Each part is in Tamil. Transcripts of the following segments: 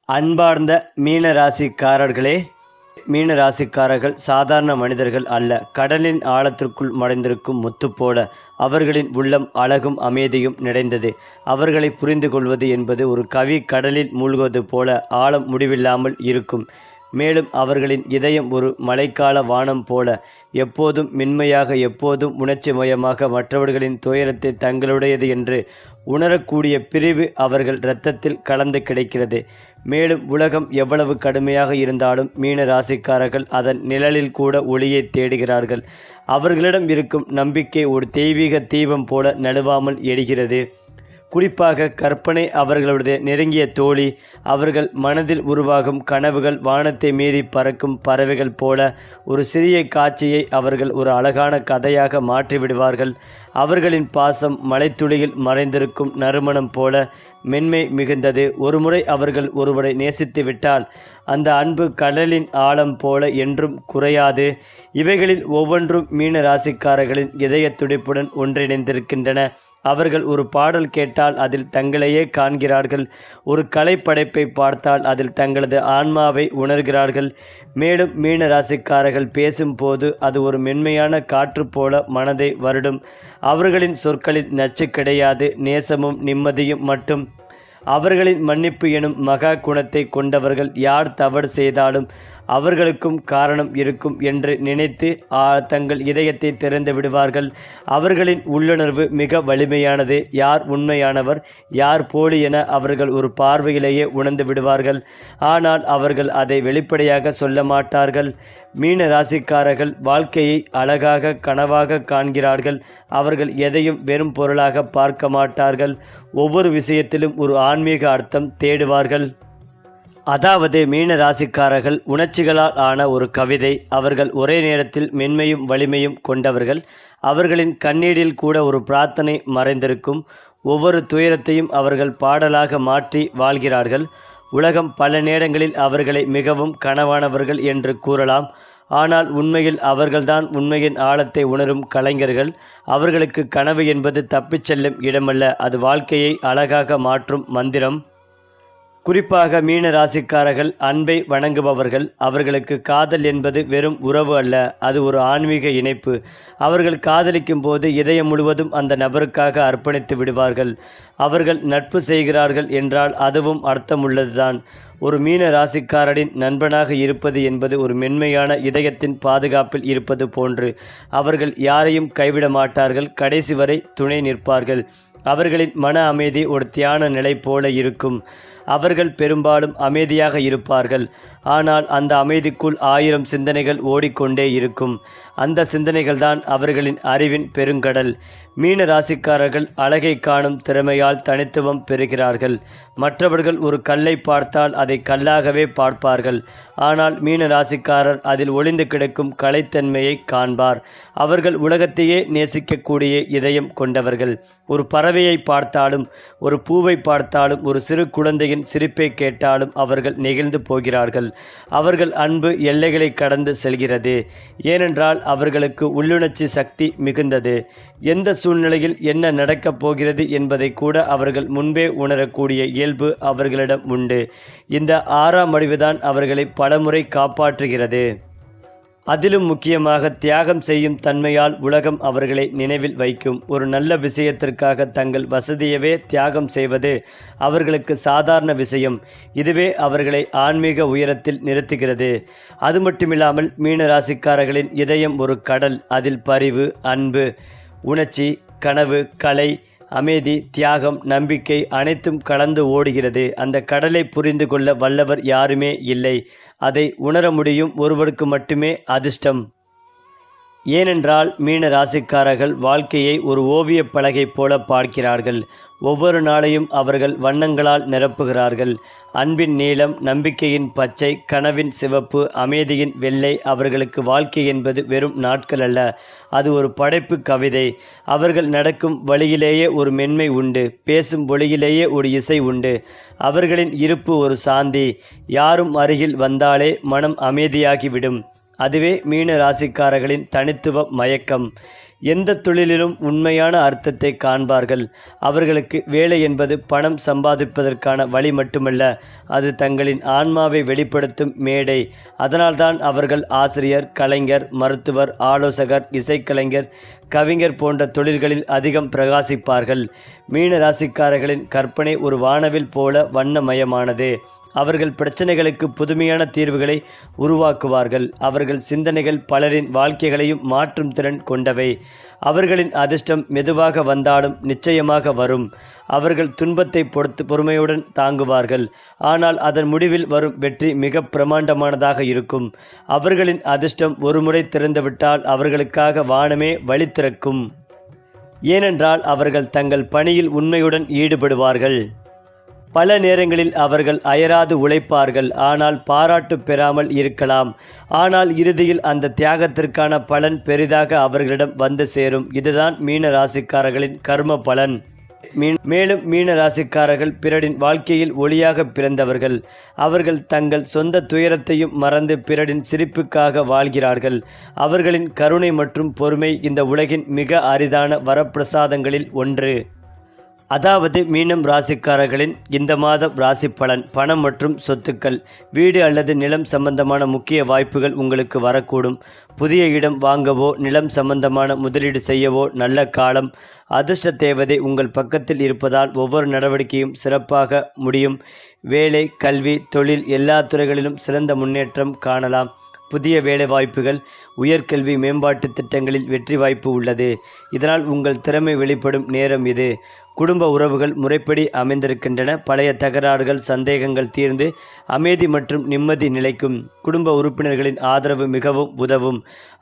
அன்பார்ந்த மீனராசிக்காரர்களே, மீனராசிக்காரர்கள் சாதாரண மனிதர்கள் அல்ல. கடலின் ஆழத்திற்குள் மறைந்திருக்கும் முத்து போல அவர்களின் உள்ளம் அழகும் அமைதியும் நிறைந்தது. அவர்களை புரிந்து கொள்வது என்பது ஒரு கவி கடலில் மூழ்குவது போல ஆழம் முடிவில்லாமல் இருக்கும். மேலும் அவர்களின் இதயம் ஒரு மழைக்கால வானம் போல எப்போதும் மென்மையாக, எப்போதும் உணர்ச்சிமயமாக, மற்றவர்களின் துயரத்தை தங்களுடையது என்று உணரக்கூடிய பிரிவு அவர்கள் இரத்தத்தில் கலந்து கிடைக்கிறது. மேலும் உலகம் எவ்வளவு கடுமையாக இருந்தாலும் மீன ராசிக்காரர்கள் அதன் நிழலில் கூட ஒளியை தேடுகிறார்கள். அவர்களிடம் இருக்கும் நம்பிக்கை ஒரு தெய்வீக தீபம் போல நழுவாமல் எரிகிறது. குறிப்பாக கற்பனை அவர்களுடைய நெருங்கிய தோழி. அவர்கள் மனதில் உருவாகும் கனவுகள் வானத்தை மீறி பறக்கும் பறவைகள் போல. ஒரு சிறிய காட்சியை அவர்கள் ஒரு அழகான கதையாக மாற்றிவிடுவார்கள். அவர்களின் பாசம் மலைத்துளியில் மறைந்திருக்கும் நறுமணம் போல மென்மை மிகுந்தது. ஒருமுறை அவர்கள் ஒருவரை நேசித்து விட்டால் அந்த அன்பு கடலின் ஆழம் போல என்றும் குறையாது. இவைகளில் ஒவ்வொன்றும் மீன ராசிக்காரர்களின் இதய துடிப்புடன் ஒன்றிணைந்திருக்கின்றன. அவர்கள் ஒரு பாடல் கேட்டால் அதில் தங்களையே காண்கிறார்கள். ஒரு கலைப்படைப்பை பார்த்தால் அதில் தங்களது ஆன்மாவை உணர்கிறார்கள். மேலும் மீன ராசிக்காரர்கள் பேசும்போது அது ஒரு மென்மையான காற்று போல மனதை வருடும். அவர்களின் சொற்களில் நச்சு கிடையாது, நேசமும் நிம்மதியும் மட்டும். அவர்களின் மன்னிப்பு எனும் மகா குணத்தை கொண்டவர்கள். யார் தவறு செய்தாலும் அவர்களுக்கும் காரணம் இருக்கும் என்று நினைத்து தங்கள் இதயத்தை திறந்து விடுவார்கள். அவர்களின் உள்ளுணர்வு மிக வலிமையானது. யார் உண்மையானவர், யார் போலி என அவர்கள் ஒரு பார்வையிலேயே உணர்ந்து விடுவார்கள். ஆனால் அவர்கள் அதை வெளிப்படையாக சொல்ல மாட்டார்கள். மீன ராசிக்காரர்கள் வாழ்க்கையை அழகாக கனவாக காண்கிறார்கள். அவர்கள் எதையும் வெறும் பொருளாக பார்க்க மாட்டார்கள். ஒவ்வொரு விஷயத்திலும் ஒரு ஆன்மீக அர்த்தம் தேடுவார்கள். அதாவது மீன ராசிக்காரர்கள் உணர்ச்சிகளால் ஆன ஒரு கவிதை. அவர்கள் ஒரே நேரத்தில் மென்மையும் வலிமையும் கொண்டவர்கள். அவர்களின் கண்ணீரில் கூட ஒரு பிரார்த்தனை மறைந்திருக்கும். ஒவ்வொரு துயரத்தையும் அவர்கள் பாடலாக மாற்றி வாழ்கிறார்கள். உலகம் பல நேரங்களில் அவர்களை மிகவும் கனவானவர்கள் என்று கூறலாம். ஆனால் உண்மையில் அவர்கள்தான் உண்மையின் ஆழத்தை உணரும் கலைஞர்கள். அவர்களுக்கு கனவு என்பது தப்பிச் செல்லும் இடமல்ல, அது வாழ்க்கையை அழகாக மாற்றும் மந்திரம். குறிப்பாக மீன ராசிக்காரர்கள் அன்பை வணங்குபவர்கள். அவர்களுக்கு காதல் என்பது வெறும் உறவு அல்ல, அது ஒரு ஆன்மீக இணைப்பு. அவர்கள் காதலிக்கும் போது இதயம் முழுவதும் அந்த நபருக்காக அர்ப்பணித்து விடுவார்கள். அவர்கள் நட்பு செய்கிறார்கள் என்றால் அதுவும் அர்த்தமுள்ளதுதான். ஒரு மீன ராசிக்காரரின் நண்பனாக இருப்பது என்பது ஒரு மென்மையான இதயத்தின் பாதுகாப்பில் இருப்பது போன்று. அவர்கள் யாரையும் கைவிட மாட்டார்கள், கடைசி வரை துணை நிற்பார்கள். அவர்களின் மன அமைதி ஒரு தியான நிலை போல இருக்கும். அவர்கள் பெரும்பாலும் அமைதியாக இருப்பார்கள், ஆனால் அந்த அமைதிக்குள் 1000 சிந்தனைகள் ஓடிக்கொண்டே இருக்கும். அந்த சிந்தனைகள்தான் அவர்களின் அறிவின் பெருங்கடல். மீன ராசிக்காரர்கள் அழகை காணும் திறமையால் தனித்துவம் பெறுகிறார்கள். மற்றவர்கள் ஒரு கல்லை பார்த்தால் அதை கல்லாகவே பார்ப்பார்கள். ஆனால் மீன ராசிக்காரர் அதில் ஒளிந்து கிடக்கும் கலைத்தன்மையை காண்பார். அவர்கள் உலகத்தையே நேசிக்கக்கூடிய இதயம் கொண்டவர்கள். ஒரு பறவையை பார்த்தாலும், ஒரு பூவை பார்த்தாலும், ஒரு சிறு குழந்தையின் சிரிப்பை கேட்டாலும் அவர்கள் நெகிழ்ந்து போகிறார்கள். அவர்கள் அன்பு எல்லைகளை கடந்து செல்கிறது. ஏனென்றால் அவர்களுக்கு உள்ளுணர்ச்சி சக்தி மிகுந்தது. எந்த சூழ்நிலையில் என்ன நடக்கப் போகிறது என்பதை கூட அவர்கள் முன்பே உணரக்கூடிய இயல்பு அவர்களிடம் உண்டு. இந்த 6ஆம் அறிவுதான் அவர்களை பலமுறை காப்பாற்றுகிறது. அதிலும் முக்கியமாக தியாகம் செய்யும் தன்மையால் உலகம் அவர்களை நினைவில் வைக்கும். ஒரு நல்ல விஷயத்திற்காக தங்கள் வசதியவே தியாகம் செய்வது அவர்களுக்கு சாதாரண விஷயம். இதுவே அவர்களை ஆன்மீக உயரத்தில் நிறுத்துகிறது. அது மட்டுமில்லாமல் மீன ராசிக்காரர்களின் இதயம் ஒரு கடல். அதில் பரிவு, அன்பு, உணர்ச்சி, கனவு, கலை, அமைதி, தியாகம், நம்பிக்கை அனைத்தும் கலந்து ஓடுகிறது. அந்த கடலை புரிந்து கொள்ள வல்லவர் யாருமே இல்லை. அதை உணர முடியும் ஒருவருக்கு மட்டுமே அதிர்ஷ்டம். ஏனென்றால் மீன ராசிக்காரர்கள் வாழ்க்கையை ஒரு ஓவியப் பலகை போல பார்க்கிறார்கள். ஒவ்வொரு நாளையும் அவர்கள் வண்ணங்களால் நிரப்புகிறார்கள். அன்பின் நீலம், நம்பிக்கையின் பச்சை, கனவின் சிவப்பு, அமைதியின் வெள்ளை. அவர்களுக்கு வாழ்க்கை என்பது வெறும் நாட்கள் அல்ல, அது ஒரு படைப்பு கவிதை. அவர்கள் நடக்கும் வழியிலேயே ஒரு மென்மை உண்டு, பேசும் ஒளியிலேயே ஒரு இசை உண்டு. அவர்களின் இருப்பு ஒரு சாந்தி. யாரும் அருகில் வந்தாலே மனம் அமைதியாகிவிடும். அதுவே மீன ராசிக்காரர்களின் தனித்துவ மயக்கம். எந்த தொழிலிலும் உண்மையான அர்த்தத்தை காண்பார்கள். அவர்களுக்கு வேலை என்பது பணம் சம்பாதிப்பதற்கான வழி மட்டுமல்ல, அது தங்களின் ஆன்மாவை வெளிப்படுத்தும் மேடை. அதனால்தான் அவர்கள் ஆசிரியர், கலைஞர், மருத்துவர், ஆலோசகர், இசைக்கலைஞர், கவிஞர் போன்ற தொழில்களில் அதிகம் பிரகாசிப்பார்கள். மீன ராசிக்காரர்களின் கற்பனை ஒரு வானவில் போல வண்ணமயமானது. அவர்கள் பிரச்சனைகளுக்கு புதுமையான தீர்வுகளை உருவாக்குவார்கள். அவர்கள் சிந்தனைகள் பலரின் வாழ்க்கைகளையும் மாற்றும் திறன் கொண்டவை. அவர்களின் அதிர்ஷ்டம் மெதுவாக வந்தாலும் நிச்சயமாக வரும். அவர்கள் துன்பத்தை பொறுமையுடன் தாங்குவார்கள். ஆனால் அதன் முடிவில் வரும் வெற்றி மிக பிரமாண்டமானதாக இருக்கும். அவர்களின் அதிர்ஷ்டம் ஒருமுறை திறந்துவிட்டால் அவர்களுக்காக வானமே வழி திறக்கும். ஏனென்றால் அவர்கள் தங்கள் பணியில் உண்மையுடன் ஈடுபடுவார்கள். பல நேரங்களில் அவர்கள் அயராது உழைப்பார்கள். ஆனால் பாராட்டு பெறாமல் இருக்கலாம். ஆனால் இறுதியில் அந்த தியாகத்திற்கான பலன் பெரிதாக அவர்களிடம் வந்து சேரும். இதுதான் மீன ராசிக்காரர்களின் கர்ம பலன். மேலும் மீன ராசிக்காரர்கள் பிறரின் வாழ்க்கையில் ஒளியாக பிறந்தவர்கள். அவர்கள் தங்கள் சொந்த துயரத்தையும் மறந்து பிறரின் சிரிப்புக்காக வாழ்கிறார்கள். அவர்களின் கருணை மற்றும் பொறுமை இந்த உலகின் மிக அரிதான வரப்பிரசாதங்களில் ஒன்று. அதாவது மீனம் ராசிக்காரர்களின் இந்த மாதம் ராசி பலன். பணம் மற்றும் சொத்துக்கள், வீடு அல்லது நிலம் சம்பந்தமான முக்கிய வாய்ப்புகள் உங்களுக்கு வரக்கூடும். புதிய இடம் வாங்கவோ நிலம் சம்பந்தமான முதலீடு செய்யவோ நல்ல காலம். அதிர்ஷ்ட தேவதை உங்கள் பக்கத்தில் இருப்பதால் ஒவ்வொரு நடவடிக்கையும் சிறப்பாக முடியும். வேலை, கல்வி, தொழில் எல்லா துறைகளிலும் சிறந்த முன்னேற்றம் காணலாம். புதிய வேலை வாய்ப்புகள், உயர்கல்வி மேம்பாட்டு திட்டங்களில் வெற்றி வாய்ப்பு உள்ளது. இதனால் உங்கள் திறமை வெளிப்படும் நேரம் இது. குடும்ப உறவுகள் முறைப்படி அமைந்திருக்கின்றன. பழைய தகராறுகள், சந்தேகங்கள் தீர்ந்து அமைதி மற்றும் நிம்மதி நிலைக்கும். குடும்ப உறுப்பினர்களின் ஆதரவு மிகவும் உதவும்.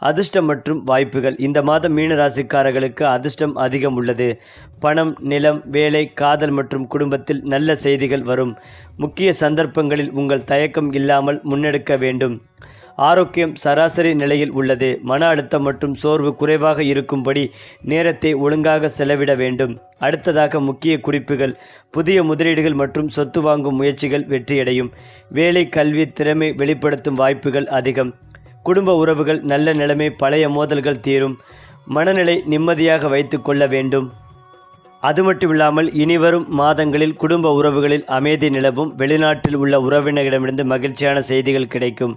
அதிர்ஷ்டம் மற்றும் வாய்ப்புகள். இந்த மாதம் மீன ராசிக்காரர்களுக்கு அதிர்ஷ்டம் அதிகம் உள்ளது. பணம், நிலம், வேலை, காதல் மற்றும் குடும்பத்தில் நல்ல செய்திகள் வரும். முக்கிய சந்தர்ப்பங்களில் உங்கள் தயக்கம் இல்லாமல் முன்னெடுக்க வேண்டும். ஆரோக்கியம் சராசரி நிலையில் உள்ளது. மன அழுத்தம் மற்றும் சோர்வு குறைவாக இருக்கும்படி நேரத்தை ஒழுங்காக செலவிட வேண்டும். அடுத்ததாக முக்கிய குறிப்புகள். புதிய முதலீடுகள் மற்றும் சொத்து வாங்கும் முயற்சிகள் வெற்றியடையும். வேலை, கல்வி, திறமை வெளிப்படுத்தும் வாய்ப்புகள் அதிகம். குடும்ப உறவுகள் நல்ல நிலைமை, பழைய மோதல்கள் தீரும். மனநிலை நிம்மதியாக வைத்து கொள்ள வேண்டும். அது மட்டுமில்லாமல் இனிவரும் மாதங்களில் குடும்ப உறவுகளில் அமைதி நிலவும். வெளிநாட்டில் உள்ள உறவினரிடமிருந்து மகிழ்ச்சியான செய்திகள் கிடைக்கும்.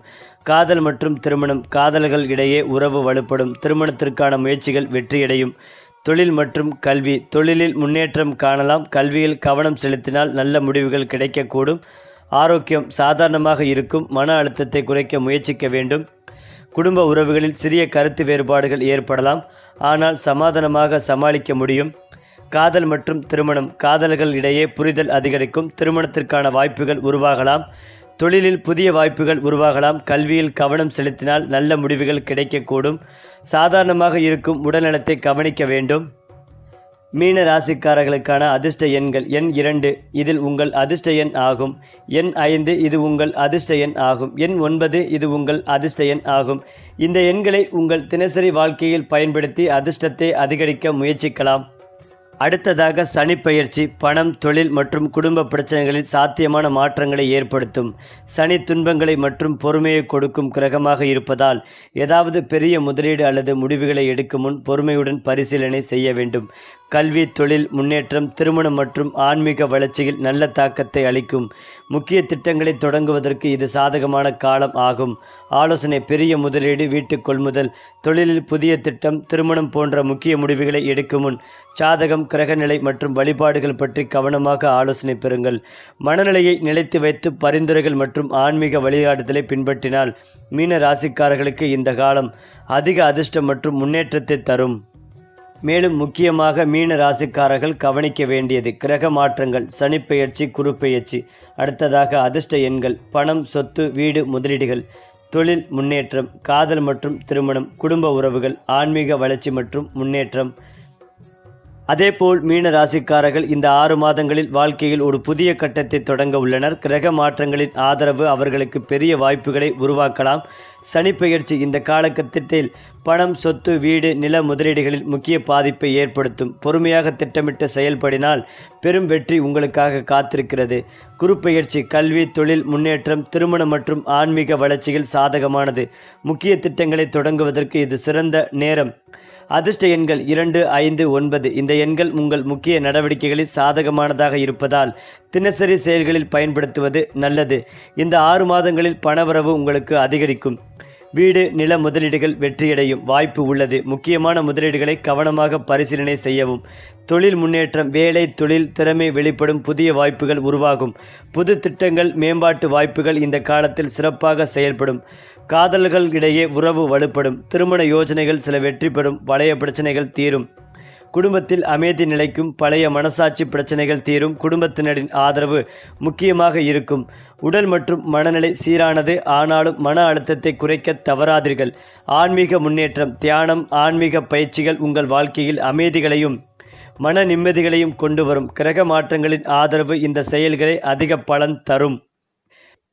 காதல் மற்றும் திருமணம், காதலர்கள் இடையே உறவு வலுப்படும். திருமணத்திற்கான முயற்சிகள் வெற்றியடையும். தொழில் மற்றும் கல்வி, தொழிலில் முன்னேற்றம் காணலாம். கல்வியில் கவனம் செலுத்தினால் நல்ல முடிவுகள் கிடைக்கக்கூடும். ஆரோக்கியம் சாதாரணமாக இருக்கும். மன அழுத்தத்தை குறைக்க முயற்சிக்க வேண்டும். குடும்ப உறவுகளில் சிறிய கருத்து வேறுபாடுகள் ஏற்படலாம். ஆனால் சமாதானமாக சமாளிக்க முடியும். காதல் மற்றும் திருமணம், காதல்கள் இடையே புரிதல் அதிகரிக்கும். திருமணத்திற்கான வாய்ப்புகள் உருவாகலாம். தொழிலில் புதிய வாய்ப்புகள் உருவாகலாம். கல்வியில் கவனம் செலுத்தினால் நல்ல முடிவுகள் கிடைக்கக்கூடும். சாதாரணமாக இருக்கும் உடல்நலத்தை கவனிக்க வேண்டும். மீன ராசிக்காரர்களுக்கான அதிர்ஷ்ட எண்கள். எண் 2 இதில் உங்கள் அதிர்ஷ்ட எண் ஆகும். எண் 5 இது உங்கள் அதிர்ஷ்ட எண் ஆகும். எண் 9 இது உங்கள் அதிர்ஷ்ட எண் ஆகும். இந்த எண்களை உங்கள் தினசரி வாழ்க்கையில் பயன்படுத்தி அதிர்ஷ்டத்தை அதிகரிக்க முயற்சிக்கலாம். அடுத்ததாக சனி பெயர்ச்சி பணம், தொழில் மற்றும் குடும்ப பிரச்சனைகளில் சாத்தியமான மாற்றங்களை ஏற்படுத்தும். சனி துன்பங்களை மற்றும் பொறுமையை கொடுக்கும் கிரகமாக இருப்பதால் ஏதாவது பெரிய முதலீடு அல்லது முடிவுகளை எடுக்கும் முன் பொறுமையுடன் பரிசீலனை செய்ய வேண்டும். கல்வி, தொழில் முன்னேற்றம், திருமணம் மற்றும் ஆன்மீக வளர்ச்சியில் நல்ல தாக்கத்தை அளிக்கும். முக்கிய திட்டங்களை தொடங்குவதற்கு இது சாதகமான காலம் ஆகும். ஆலோசனை: பெரிய முதலீடு, வீட்டு கொள்முதல், தொழிலில் புதிய திட்டம், திருமணம் போன்ற முக்கிய முடிவுகளை எடுக்கும் முன் சாதகம், கிரகநிலை மற்றும் வழிபாடுகள் பற்றி கவனமாக ஆலோசனை பெறுங்கள். மனநிலையை நிலைத்து வைத்து பரிந்துரைகள் மற்றும் ஆன்மீக வழிகாட்டுதலை பின்பற்றினால் மீன ராசிக்காரர்களுக்கு இந்த காலம் அதிக அதிர்ஷ்டம் மற்றும் முன்னேற்றத்தை தரும். மேலும் முக்கியமாக மீன ராசிக்காரர்கள் கவனிக்க வேண்டியது கிரக மாற்றங்கள், சனி பெயர்ச்சி, குரு பெயர்ச்சி. அடுத்ததாக அதிர்ஷ்ட எண்கள்: பணம், சொத்து, வீடு, முதலீடுகள், தொழில் முன்னேற்றம், காதல் மற்றும் திருமணம், குடும்ப உறவுகள், ஆன்மீக வளர்ச்சி மற்றும் முன்னேற்றம். அதேபோல் மீன ராசிக்காரர்கள் இந்த 6 மாதங்களில் வாழ்க்கையில் ஒரு புதிய கட்டத்தை தொடங்க உள்ளனர். கிரக மாற்றங்களின் ஆதரவு அவர்களுக்கு பெரிய வாய்ப்புகளை உருவாக்கலாம். சனி பெயர்ச்சி இந்த காலகட்டத்தில் பணம், சொத்து, வீடு, நில முதலீடுகளில் முக்கிய பாதிப்பை ஏற்படுத்தும். பொறுமையாக திட்டமிட்டு செயல்படினால் பெரும் வெற்றி உங்களுக்காக காத்திருக்கிறது. குருப்பெயர்ச்சி கல்வி, தொழில் முன்னேற்றம், திருமணம் மற்றும் ஆன்மீக வளர்ச்சியில் சாதகமானது. முக்கிய திட்டங்களை தொடங்குவதற்கு இது சிறந்த நேரம். அதிர்ஷ்ட எண்கள் 2, 5, 9. இந்த எண்கள் உங்கள் முக்கிய நடவடிக்கைகளில் சாதகமானதாக இருப்பதால் தினசரி செயல்களில் பயன்படுத்துவது நல்லது. இந்த 6 மாதங்களில் பணவரவு உங்களுக்கு அதிகரிக்கும். வீடு, நில முதலீடுகள் வெற்றியடையும் வாய்ப்பு உள்ளது. முக்கியமான முதலீடுகளை கவனமாக பரிசீலனை செய்யவும். தொழில் முன்னேற்றம், வேலை, தொழில் திறமை வெளிப்படும், புதிய வாய்ப்புகள் உருவாகும். புது திட்டங்கள், மேம்பாட்டு வாய்ப்புகள் இந்த காலத்தில் சிறப்பாக செயல்படும். காதலர்களிடையே உறவு வலுப்படும். திருமண யோஜனைகள் சில வெற்றி பெறும். பழைய பிரச்சனைகள் தீரும். குடும்பத்தில் அமைதி நிலைக்கும். பழைய மனசாட்சி பிரச்சனைகள் தீரும். குடும்பத்தினரின் ஆதரவு முக்கியமாக இருக்கும். உடல் மற்றும் மனநிலை சீரானது. ஆனாலும் மன அழுத்தத்தை குறைக்க தவறாதீர்கள். ஆன்மீக முன்னேற்றம், தியானம், ஆன்மீக பயிற்சிகள் உங்கள் வாழ்க்கையில் அமைதிகளையும் மன நிம்மதிகளையும் கொண்டு வரும். கிரக மாற்றங்களின் ஆதரவு இந்த செயல்களை அதிக பலன் தரும்.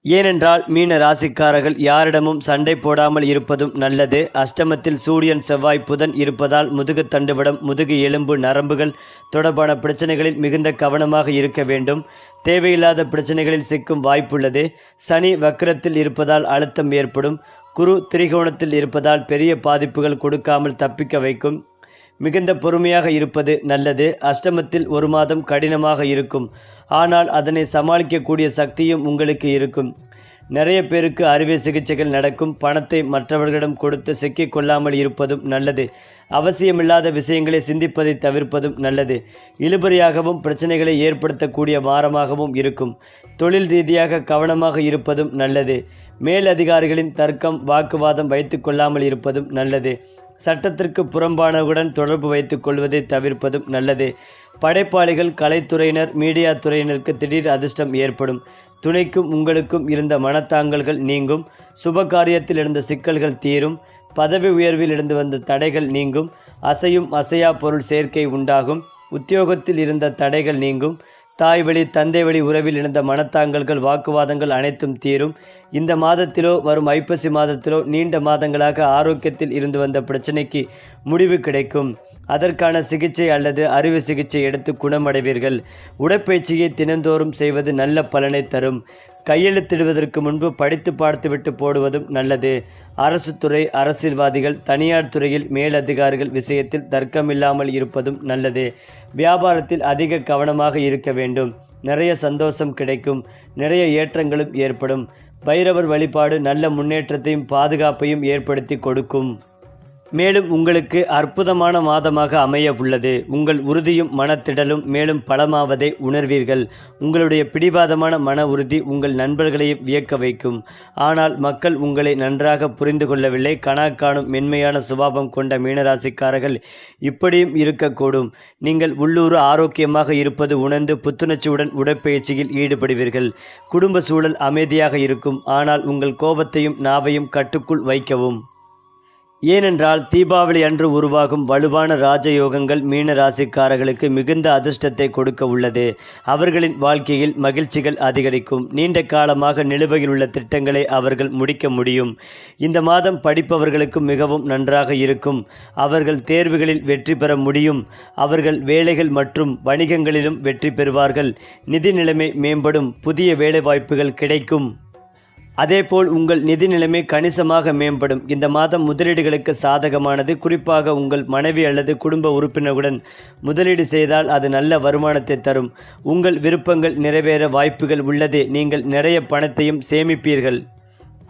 ஏனென்றால் மீன ராசிக்காரர்கள் யாரிடமும் சண்டை போடாமல் இருப்பதும் நல்லது. அஷ்டமத்தில் சூரியன், செவ்வாய், புதன் இருப்பதால் முதுகு தண்டுவடம், முதுகு எலும்பு, நரம்புகள் தொடர்பான பிரச்சனைகளில் மிகுந்த கவனமாக இருக்க வேண்டும். தேவையில்லாத பிரச்சனைகளில் சிக்கும் வாய்ப்புள்ளது. சனி வக்ரத்தில் இருப்பதால் அழுத்தம் ஏற்படும். குரு திரிகோணத்தில் இருப்பதால் பெரிய பாதிப்புகள் கொடுக்காமல் தப்பிக்க வைக்கும். மிகுந்த பொறுமையாக இருப்பது நல்லது. அஷ்டமத்தில் 1 மாதம் கடினமாக இருக்கும். ஆனால் அதனை சமாளிக்கக்கூடிய சக்தியும் உங்களுக்கு இருக்கும். நிறைய பேருக்கு அறுவை சிகிச்சைகள் நடக்கும். பணத்தை மற்றவர்களிடம் கொடுத்து சிக்கிக் கொள்ளாமல் இருப்பதும் நல்லது. அவசியமில்லாத விஷயங்களை சிந்திப்பதை தவிர்ப்பதும் நல்லது. இழுபறியாகவும் பிரச்சனைகளை ஏற்படுத்தக்கூடிய வாரமாகவும் இருக்கும். தொழில் ரீதியாக கவனமாக இருப்பதும் நல்லது. மேலதிகாரிகளின் தர்க்கம், வாக்குவாதம் வைத்து கொள்ளாமல் இருப்பதும் நல்லது. சட்டத்திற்கு புறம்பானவுடன் தொடர்பு வைத்துக் கொள்வதை தவிர்ப்பதும் நல்லது. படைப்பாளிகள், கலைத்துறையினர், மீடியா துறையினருக்கு திடீர் அதிர்ஷ்டம் ஏற்படும். துணைக்கும் உங்களுக்கும் இருந்த மனத்தாங்கல்கள் நீங்கும். சுபகாரியத்தில் இருந்த சிக்கல்கள் தீரும். பதவி உயர்வில் இருந்து வந்த தடைகள் நீங்கும். அசையும் அசையா பொருள் சேர்க்கை உண்டாகும். உத்தியோகத்தில் இருந்த தடைகள் நீங்கும். தாய் வழி, தந்தை வழி உறவில் இருந்த மனத்தாங்கல்கள், வாக்குவாதங்கள் அனைத்தும் தீரும். இந்த மாதத்திலோ வரும் ஐப்பசி மாதத்திலோ நீண்ட மாதங்களாக ஆரோக்கியத்தில் இருந்து வந்த பிரச்சனைக்கு முடிவு கிடைக்கும். அதற்கான சிகிச்சை அல்லது அறுவை சிகிச்சை எடுத்து குணமடைவீர்கள். உடற்பயிற்சியை தினந்தோறும் செய்வது நல்ல பலனை தரும். கையெழுத்திடுவதற்கு முன்பு படித்து பார்த்துவிட்டு போடுவதும் நல்லது. அரசு துறை, அரசியல்வாதிகள், தனியார் துறையில் மேலதிகாரிகள் விஷயத்தில் தர்க்கமில்லாமல் இருப்பதும் நல்லது. வியாபாரத்தில் அதிக கவனமாக இருக்க வேண்டும். நிறைய சந்தோஷம் கிடைக்கும். நிறைய ஏற்றங்களும் ஏற்படும். பைரவர் வழிபாடு நல்ல முன்னேற்றத்தையும் பாதுகாப்பையும் ஏற்படுத்தி கொடுக்கும். மேலும் உங்களுக்கு அற்புதமான மாதமாக அமைய உள்ளது. உங்கள் உறுதியும் மனத்திடலும் மேலும் பலமாவதை உணர்வீர்கள். உங்களுடைய பிடிவாதமான மன உறுதி உங்கள் நண்பர்களையும் வியக்க வைக்கும். ஆனால் மக்கள் உங்களை நன்றாக புரிந்து கொள்ளவில்லை. காணும் மென்மையான சுபாவம் கொண்ட மீனராசிக்காரர்கள் இப்படியும் இருக்கக்கூடும். நீங்கள் உள்ளூர் ஆரோக்கியமாக இருப்பது உணர்ந்து புத்துணர்ச்சியுடன் உடற்பயிற்சியில் ஈடுபடுவீர்கள். குடும்ப சூழல் அமைதியாக இருக்கும். ஆனால் உங்கள் கோபத்தையும் நாவையும் கட்டுக்குள் வைக்கவும். ஏனென்றால் தீபாவளி அன்று உருவாகும் வலுவான ராஜயோகங்கள் மீன ராசிக்காரர்களுக்கு மிகுந்த அதிர்ஷ்டத்தை கொடுக்க உள்ளது. அவர்களின் வாழ்க்கையில் மகிழ்ச்சிகள் அதிகரிக்கும். நீண்ட காலமாக நிலுவையில் உள்ள திட்டங்களை அவர்கள் முடிக்க முடியும். இந்த மாதம் படிப்பவர்களுக்கு மிகவும் நன்றாக இருக்கும். அவர்கள் தேர்வுகளில் வெற்றி பெற முடியும். அவர்கள் வேலைகள் மற்றும் வணிகங்களிலும் வெற்றி பெறுவார்கள். நிதி நிலைமை மேம்படும். புதிய வேலைவாய்ப்புகள் கிடைக்கும். அதேபோல் உங்கள் நிதி நிலைமை கணிசமாக மேம்படும். இந்த மாதம் முதலீடுகளுக்கு சாதகமானது. குறிப்பாக உங்கள் மனைவி அல்லது குடும்ப உறுப்பினருடன் முதலீடு செய்தால் அது நல்ல வருமானத்தை தரும். உங்கள் விருப்பங்கள் நிறைவேற வாய்ப்புகள் உள்ளது. நீங்கள் நிறைய பணத்தையும் சேமிப்பீர்கள்.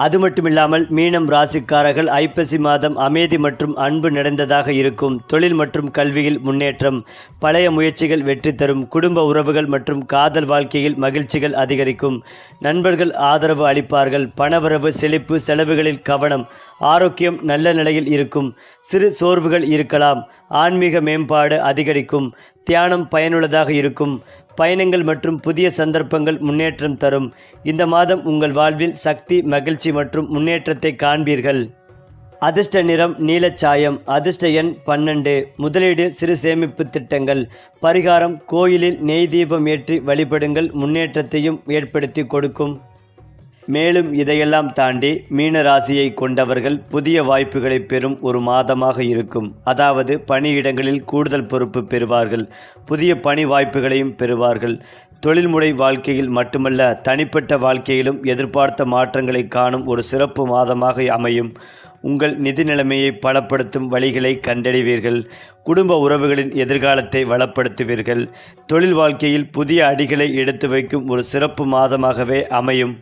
அது மட்டுமில்லாமல் மீனம் ராசிக்காரர்கள் ஐப்பசி மாதம் அமைதி மற்றும் அன்பு நிறைந்ததாக இருக்கும். தொழில் மற்றும் கல்வியில் முன்னேற்றம். பழைய முயற்சிகள் வெற்றி தரும். குடும்ப உறவுகள் மற்றும் காதல் வாழ்க்கையில் மகிழ்ச்சிகள் அதிகரிக்கும். நண்பர்கள் ஆதரவு அளிப்பார்கள். பணவரவு செழிப்பு. செலவுகளில் கவனம். ஆரோக்கியம் நல்ல நிலையில் இருக்கும். சிறு சோர்வுகள் இருக்கலாம். ஆன்மீக மேம்பாடு அதிகரிக்கும். தியானம் பயனுள்ளதாக இருக்கும். பயணங்கள் மற்றும் புதிய சந்தர்ப்பங்கள் முன்னேற்றம் தரும். இந்த மாதம் உங்கள் வாழ்வில் சக்தி, மகிழ்ச்சி மற்றும் முன்னேற்றத்தை காண்பீர்கள். அதிர்ஷ்ட நிறம் நீலச்சாயம். அதிர்ஷ்ட எண் 12. முதலீடு சிறு சேமிப்பு திட்டங்கள். பரிகாரம்: கோயிலில் நெய் தீபம் ஏற்றி வழிபடுங்கள். முன்னேற்றத்தையும் ஏற்படுத்தி கொடுக்கும். மேலும் இதையெல்லாம் தாண்டி மீன ராசியை கொண்டவர்கள் புதிய வாய்ப்புகளை பெறும் ஒரு மாதமாக இருக்கும். அதாவது பணியிடங்களில் கூடுதல் பொறுப்பு பெறுவார்கள், புதிய பணி வாய்ப்புகளையும் பெறுவார்கள். தொழில்முறை வாழ்க்கையில் மட்டுமல்ல, தனிப்பட்ட வாழ்க்கையிலும் எதிர்பார்த்த மாற்றங்களை காணும் ஒரு சிறப்பு மாதமாக அமையும். உங்கள் நிதி நிலைமையை பலப்படுத்தும் வழிகளை கண்டறிவீர்கள். குடும்ப உறவுகளின் எதிர்காலத்தை வளப்படுத்துவீர்கள். தொழில் வாழ்க்கையில் புதிய அடிகளை எடுத்து வைக்கும் ஒரு சிறப்பு மாதமாகவே அமையும்.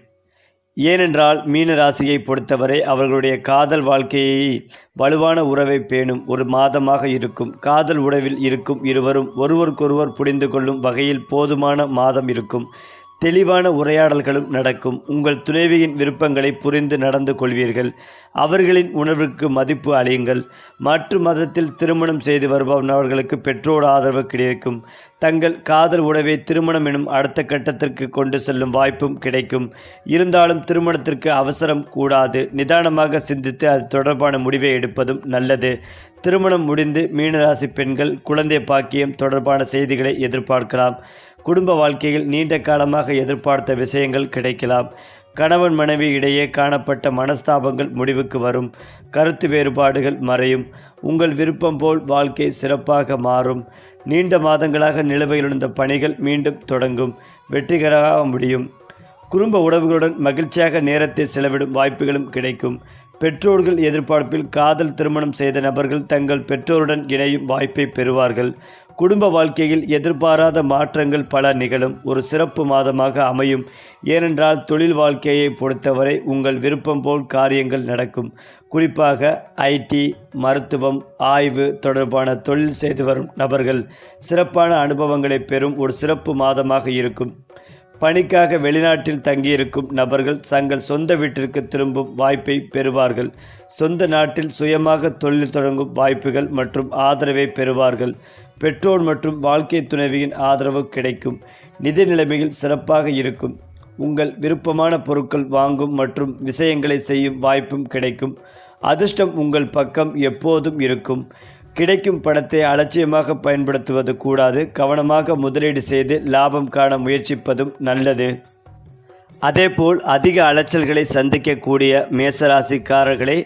ஏனென்றால் மீன ராசியை பொறுத்தவரை அவர்களுடைய காதல் வாழ்க்கையை வலுவான உறவை பேணும் ஒரு மாதமாக இருக்கும். காதல் உறவில் இருக்கும் இருவரும் ஒருவருக்கொருவர் புரிந்து கொள்ளும் வகையில் போதுமான மாதம் இருக்கும். தெளிவான உரையாடல்களும் நடக்கும். உங்கள் துணைவியின் விருப்பங்களை புரிந்து நடந்து கொள்வீர்கள். அவர்களின் உணர்வுக்கு மதிப்பு அளியுங்கள். மாற்று மதத்தில் திருமணம் செய்து வருபவர்களுக்கு பெற்றோர் ஆதரவு கிடைக்கும். தங்கள் காதல் உறவை திருமணம் எனும் அடுத்த கட்டத்திற்கு கொண்டு செல்லும் வாய்ப்பும் கிடைக்கும். இருந்தாலும் திருமணத்திற்கு அவசரம் கூடாது. நிதானமாக சிந்தித்து அது தொடர்பான முடிவை எடுப்பதும் நல்லது. திருமணம் முடிந்து மீனராசி பெண்கள் குழந்தை பாக்கியம் தொடர்பான செய்திகளை எதிர்பார்க்கலாம். குடும்ப வாழ்க்கையில் நீண்ட காலமாக எதிர்பார்த்த விஷயங்கள் கிடைக்கலாம். கணவன் மனைவி இடையே காணப்பட்ட மனஸ்தாபங்கள் முடிவுக்கு வரும். கருத்து வேறுபாடுகள் மறையும். உங்கள் விருப்பம் போல் வாழ்க்கை சிறப்பாக மாறும். நீண்ட மாதங்களாக நிலுவையில் இருந்த பணிகள் மீண்டும் தொடங்கும். வெற்றிகரமாக முடியும். குடும்ப உறவுகளுடன் மகிழ்ச்சியாக நேரத்தை செலவிடும் வாய்ப்புகளும் கிடைக்கும். பெற்றோர்கள் எதிர்பார்ப்பில் காதல் திருமணம் செய்த நபர்கள் தங்கள் பெற்றோருடன் இணையும் வாய்ப்பை பெறுவார்கள். குடும்ப வாழ்க்கையில் எதிர்பாராத மாற்றங்கள் பல நிகழும். ஒரு சிறப்பு மாதமாக அமையும். ஏனென்றால் தொழில் வாழ்க்கையை பொறுத்தவரை உங்கள் விருப்பம் போல் காரியங்கள் நடக்கும். குறிப்பாக ஐடி, மருத்துவம், ஆய்வு தொடர்பான தொழில் செய்து வரும் நபர்கள் சிறப்பான அனுபவங்களை பெறும் ஒரு சிறப்பு மாதமாக இருக்கும். பணிக்காக வெளிநாட்டில் தங்கியிருக்கும் நபர்கள் தங்கள் சொந்த வீட்டிற்கு திரும்பும் வாய்ப்பை பெறுவார்கள். சொந்த நாட்டில் சுயமாக தொழில் தொடங்கும் வாய்ப்புகள் மற்றும் ஆதரவை பெறுவார்கள். பெற்றோர் மற்றும் வாழ்க்கை துணைவியின் ஆதரவு கிடைக்கும். நிதி நிலைமையில் சிறப்பாக இருக்கும். உங்கள் விருப்பமான பொருட்கள் வாங்கும் மற்றும் விஷயங்களை செய்யும் வாய்ப்பும் கிடைக்கும். அதிர்ஷ்டம் உங்கள் பக்கம் எப்போதும் இருக்கும். கிடைக்கும் பணத்தை அலட்சியமாக பயன்படுத்துவது கூடாது. கவனமாக முதலீடு செய்து லாபம் காண முயற்சிப்பதும் நல்லது. அதேபோல் அதிக அலைச்சல்களை சந்திக்கக்கூடிய மேசராசிக்காரர்களே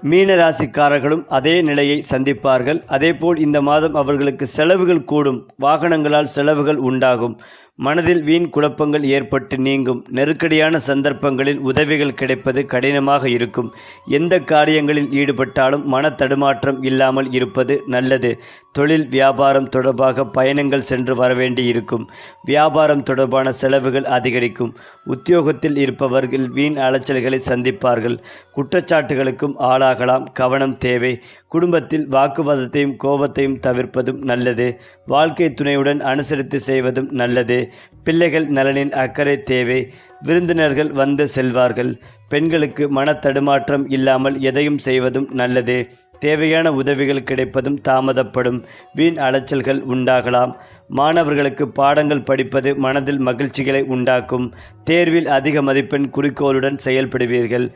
மீனராசிக்காரர்களும் அதே நிலையை சந்திப்பார்கள். அதேபோல் இந்த மாதம் அவர்களுக்கு செலவுகள் கூடும். வாகனங்களால் செலவுகள் உண்டாகும். மனதில் வீண் குழப்பங்கள் ஏற்பட்டு நீங்கும். நெருக்கடியான சந்தர்ப்பங்களில் உதவிகள் கிடைப்பது கடினமாக இருக்கும். எந்த காரியங்களில் ஈடுபட்டாலும் மன தடுமாற்றம் இல்லாமல் இருப்பது நல்லது. தொழில் வியாபாரம் தொடர்பாக பயணங்கள் சென்று வரவேண்டி இருக்கும். வியாபாரம் தொடர்பான செலவுகள் அதிகரிக்கும். உத்தியோகத்தில் இருப்பவர்கள் வீண் அலைச்சல்களை சந்திப்பார்கள். குற்றச்சாட்டுகளுக்கும் ஆளாகலாம். கவனம் தேவை. குடும்பத்தில் வாக்குவாதத்தையும் கோபத்தையும் தவிர்ப்பதும் நல்லது. வாழ்க்கை துணையுடன் அனுசரித்து செய்வதும் நல்லது. பிள்ளைகள் நலனில் அக்கறை தேவை. விருந்தினர்கள் வந்து செல்வார்கள். பெண்களுக்கு மன தடுமாற்றம் இல்லாமல் எதையும் செய்வதும் நல்லது. தேவையான உதவிகள் கிடைப்பதும் தாமதப்படும். வீண் அலைச்சல்கள் உண்டாகலாம். மாணவர்களுக்கு பாடங்கள் படிப்பது மனதில் மகிழ்ச்சிகளை உண்டாக்கும். தேர்வில் அதிக மதிப்பெண் குறிக்கோளுடன் செயல்படுவீர்கள்.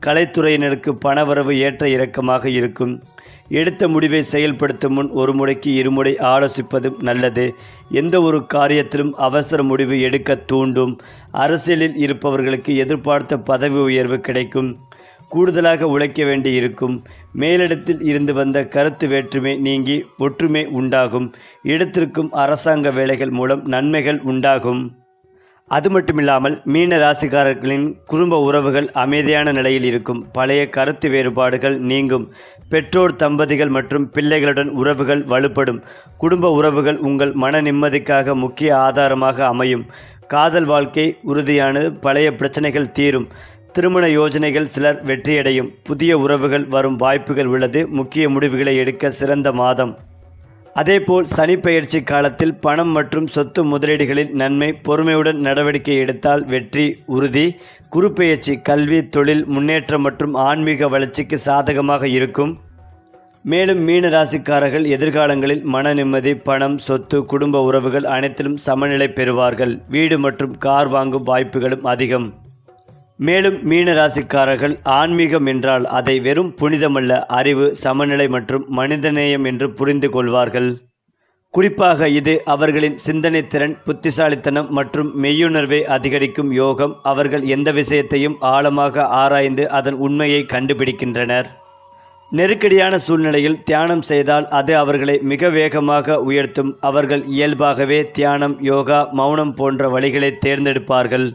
கலைத்துறையினருக்கு பணவரவு ஏற்ற இறக்கமாக இருக்கும். எடுத்த முடிவை செயல்படுத்தும் முன் ஒரு முறைக்கு இருமுறை ஆலோசிப்பதும் நல்லது. எந்த ஒரு காரியத்திலும் அவசர முடிவு எடுக்க தூண்டும். அரசியலில் இருப்பவர்களுக்கு எதிர்பார்த்த பதவி உயர்வு கிடைக்கும். கூடுதலாக உழைக்க வேண்டி இருக்கும். மேலிடத்தில் இருந்து வந்த கருத்து வேற்றுமை நீங்கி ஒற்றுமை உண்டாகும். இடத்திற்கும் அரசாங்க வேலைகள் மூலம் நன்மைகள் உண்டாகும். அது மட்டுமில்லாமல் மீன ராசிக்காரர்களின் குடும்ப உறவுகள் அமைதியான நிலையில் இருக்கும். பழைய கருத்து வேறுபாடுகள் நீங்கும். பெற்றோர், தம்பதிகள் மற்றும் பிள்ளைகளுடன் உறவுகள் வலுப்படும். குடும்ப உறவுகள் உங்கள் மன நிம்மதிக்காக முக்கிய ஆதாரமாக அமையும். காதல் வாழ்க்கை உறுதியானது. பழைய பிரச்சனைகள் தீரும். திருமண யோஜனைகள் சிலர் வெற்றியடையும். புதிய உறவுகள் வரும் வாய்ப்புகள் உள்ளது. முக்கிய முடிவுகளை எடுக்க சிறந்த மாதம். அதேபோல் சனி பெயர்ச்சி காலத்தில் பணம் மற்றும் சொத்து முதலீடுகளில் நன்மை. பொறுமையுடன் நடவடிக்கை எடுத்தால் வெற்றி உறுதி. குரு பெயர்ச்சி கல்வி, தொழில் முன்னேற்றம் மற்றும் ஆன்மீக வளர்ச்சிக்கு சாதகமாக இருக்கும். மேலும் மீன ராசிக்காரர்கள் எதிர்காலங்களில் மன நிம்மதி, பணம், சொத்து, குடும்ப உறவுகள் அனைத்திலும் சமநிலை பெறுவார்கள். வீடு மற்றும் கார் வாங்கும் வாய்ப்புகளும் அதிகம். மேலும் மீன ராசிக்காரர்கள் ஆன்மீகம் என்றால் அதை வெறும் புனிதமல்ல, அறிவு, சமநிலை மற்றும் மனிதநேயம் என்று புரிந்து கொள்வார்கள். குறிப்பாக இது அவர்களின் சிந்தனை திறன், புத்திசாலித்தனம் மற்றும் மெய்யுணர்வை அதிகரிக்கும் யோகம். அவர்கள் எந்த விஷயத்தையும் ஆழமாக ஆராய்ந்து அதன் உண்மையை கண்டுபிடிக்கின்றனர். நெருக்கடியான சூழ்நிலையில் தியானம் செய்தால் அது அவர்களை மிக வேகமாக உயர்த்தும். அவர்கள் இயல்பாகவே தியானம், யோகா, மௌனம் போன்ற வழிகளை தேர்ந்தெடுப்பார்கள்.